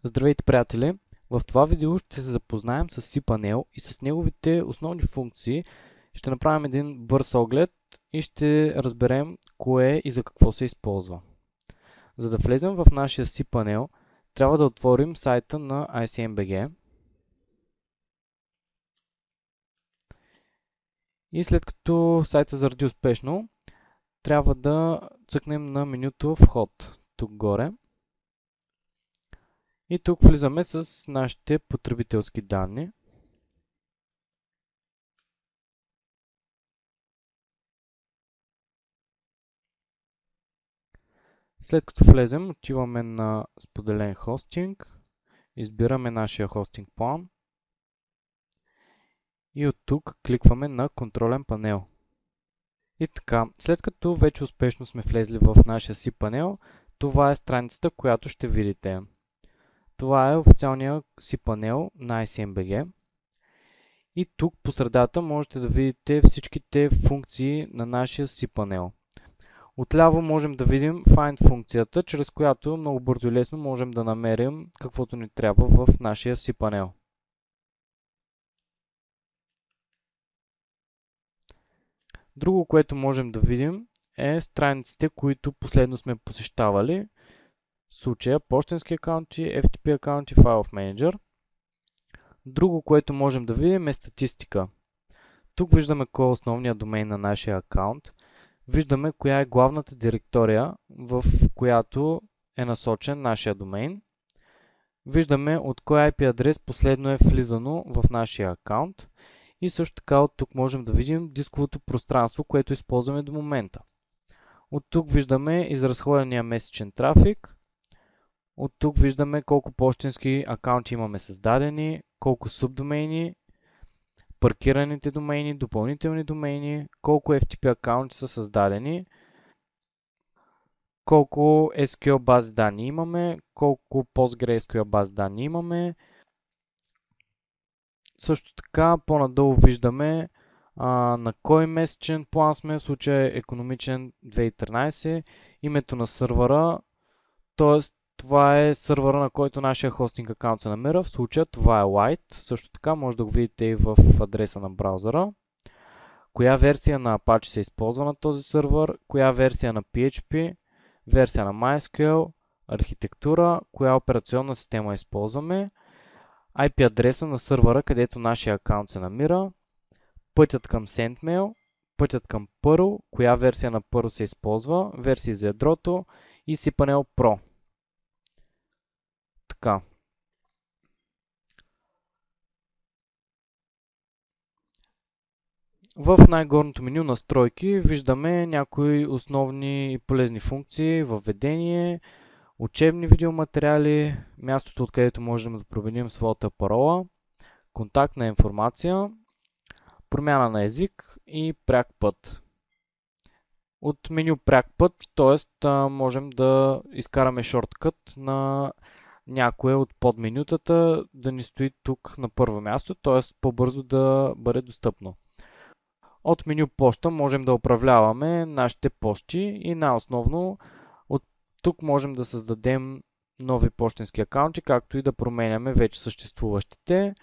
Здравейте, приятели! В това видео ще се запознаем с cPanel и с неговите основни функции. Ще направим един бърз оглед и ще разберем кое и за какво се използва. За да влезем в нашия cPanel, трябва да отворим сайта на ICMBG. И след като сайта заради успешно, трябва да цъкнем на менюто Вход, тук горе. И тук влизаме с нашите потребителски данни. След като влезем, отиваме на споделен хостинг, избираме нашия хостинг план и от тук кликваме на контролен панел. И така, след като вече успешно сме влезли в нашия cPanel, това е страницата, която ще видите. Това е официалният cPanel на ICMBG. И тук по средата можете да видите всичките функции на нашия cPanel. Отляво можем да видим Find функцията, чрез която много бързо и лесно можем да намерим каквото ни трябва в нашия cPanel. Друго, което можем да видим е страниците, които последно сме посещавали. В случая почтенски акаунти, FTP акаунти, File Manager. Друго, което можем да видим е статистика. Тук виждаме кой е основният домейн на нашия акаунт. Виждаме коя е главната директория, в която е насочен нашия домейн. Виждаме от кой IP адрес последно е влизано в нашия акаунт. И също така от тук можем да видим дисковото пространство, което използваме до момента. От тук виждаме изразходения месечен трафик. От тук виждаме колко пощенски акаунти имаме създадени, колко субдомейни, паркираните домейни, допълнителни домейни, колко FTP акаунти са създадени, колко SQL бази данни имаме, колко PostgreSQL бази данни имаме. Също така по-надолу виждаме на кой месечен план сме, в случая економичен 2013, името на сървъра, т.е. това е сървъра, на който нашия хостинг акаунт се намира, в случая това е Lite, също така може да го видите и в адреса на браузъра. Коя версия на Apache се използва на този сървър, коя версия на PHP, версия на MySQL, архитектура, коя операционна система използваме, IP адреса на сървъра, където нашия акаунт се намира, пътят към SendMail, пътят към Perl, коя версия на Perl се използва, версии за ядрото и cPanel Pro. Така. В най-горното меню настройки виждаме някои основни и полезни функции, въведение, учебни видеоматериали, мястото, откъдето можем да променим своята парола, контактна информация, промяна на език и пряк път. От меню пряк път, т.е. можем да изкараме шорткът на някое от подменютата да ни стои тук на първо място, т.е. по-бързо да бъде достъпно. От меню почта можем да управляваме нашите почти и най-основно от тук можем да създадем нови почтенски акаунти, както и да променяме вече съществуващите.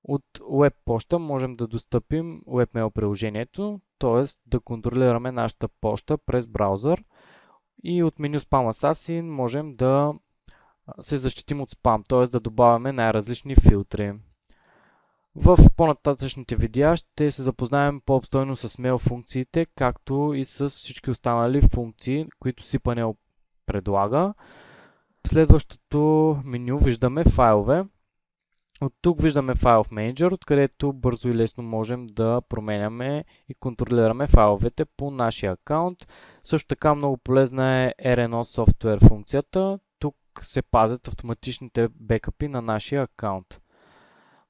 От Web почта можем да достъпим Webmail приложението, т.е. да контролираме нашата почта през браузър. И от меню Spam Assassin можем да се защитим от спам, т.е. да добавяме най-различни филтри. В по-нататъчните видеа ще се запознаем по-обстойно с mail функциите, както и с всички останали функции, които cPanel предлага. В следващото меню виждаме файлове. От тук виждаме File Manager, откъдето бързо и лесно можем да променяме и контролираме файловете по нашия акаунт. Също така много полезна е RNO Software функцията. Тук се пазят автоматичните бекъпи на нашия акаунт.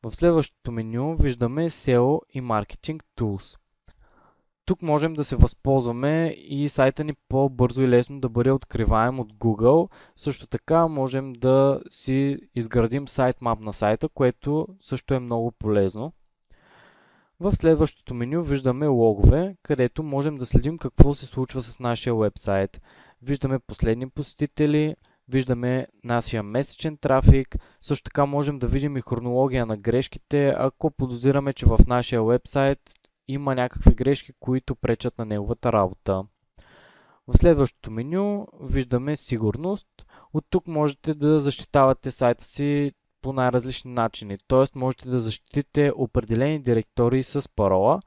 В следващото меню виждаме SEO и Marketing Tools. Тук можем да се възползваме и сайта ни по-бързо и лесно да бъде откриваем от Google. Също така можем да си изградим sitemap на сайта, което също е много полезно. В следващото меню виждаме логове, където можем да следим какво се случва с нашия вебсайт. Виждаме последни посетители, виждаме нашия месечен трафик, също така можем да видим и хронология на грешките, ако подозираме, че в нашия вебсайт има някакви грешки, които пречат на неговата работа. В следващото меню виждаме сигурност. От тук можете да защитавате сайта си по най-различни начини. Т.е. можете да защитите определени директории с парола,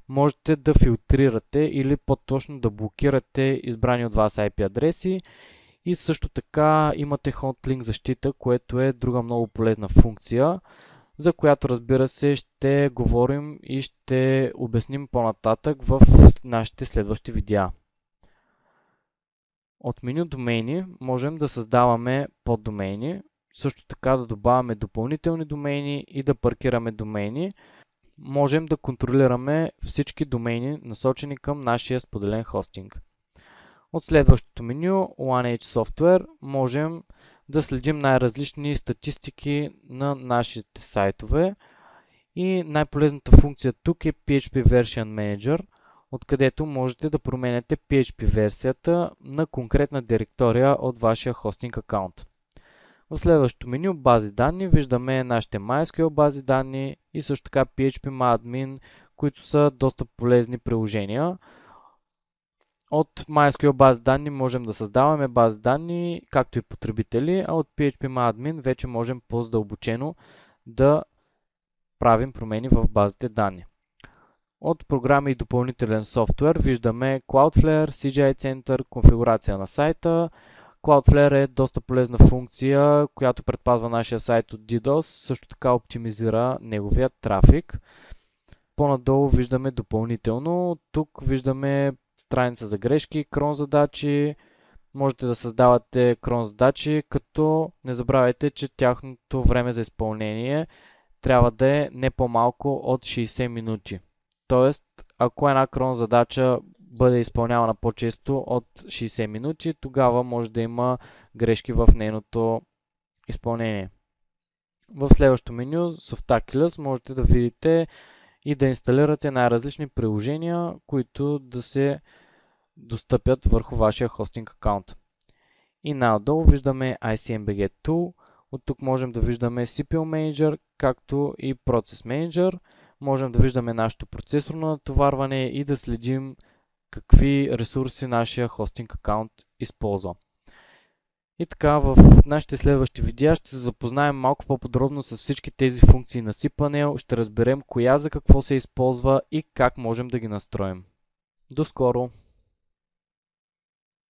можете да филтрирате или по-точно да блокирате избрани от вас IP адреси и също така имате Hotlink защита, което е друга много полезна функция, за която разбира се ще говорим и ще обясним по-нататък в нашите следващи видеа. От меню домейни можем да създаваме поддомейни, също така да добавяме допълнителни домейни и да паркираме домейни. Можем да контролираме всички домейни, насочени към нашия споделен хостинг. От следващото меню OneH Software можем да следим най-различни статистики на нашите сайтове и най-полезната функция тук е PHP Version Manager, откъдето можете да променяте PHP версията на конкретна директория от вашия хостинг акаунт. В следващото меню бази данни виждаме нашите MySQL бази данни и също така PHP-MyAdmin, които са доста полезни приложения. От MySQL бази данни можем да създаваме бази данни, както и потребители, а от PHP-MyAdmin вече можем по-задълбочено да правим промени в базите данни. От програми и допълнителен софтуер виждаме Cloudflare, CGI Center, конфигурация на сайта. Cloudflare е доста полезна функция, която предпазва нашия сайт от DDoS, също така оптимизира неговия трафик. По-надолу виждаме допълнително, тук виждаме страница за грешки, крон задачи. Можете да създавате крон задачи, като не забравяйте, че тяхното време за изпълнение трябва да е не по-малко от 60 минути. Тоест, ако една крон задача бъде изпълнявана по-често от 60 минути, тогава може да има грешки в нейното изпълнение. В следващото меню Softaculous можете да видите и да инсталирате най-различни приложения, които да се достъпят върху вашия хостинг акаунт. И надолу виждаме ICMBG Tool. От тук можем да виждаме CPU Manager, както и Process Manager. Можем да виждаме нашето процесорно натоварване и да следим какви ресурси нашия хостинг акаунт използва. И така, в нашите следващи видеа ще се запознаем малко по-подробно с всички тези функции на cPanel, ще разберем коя за какво се използва и как можем да ги настроим. До скоро!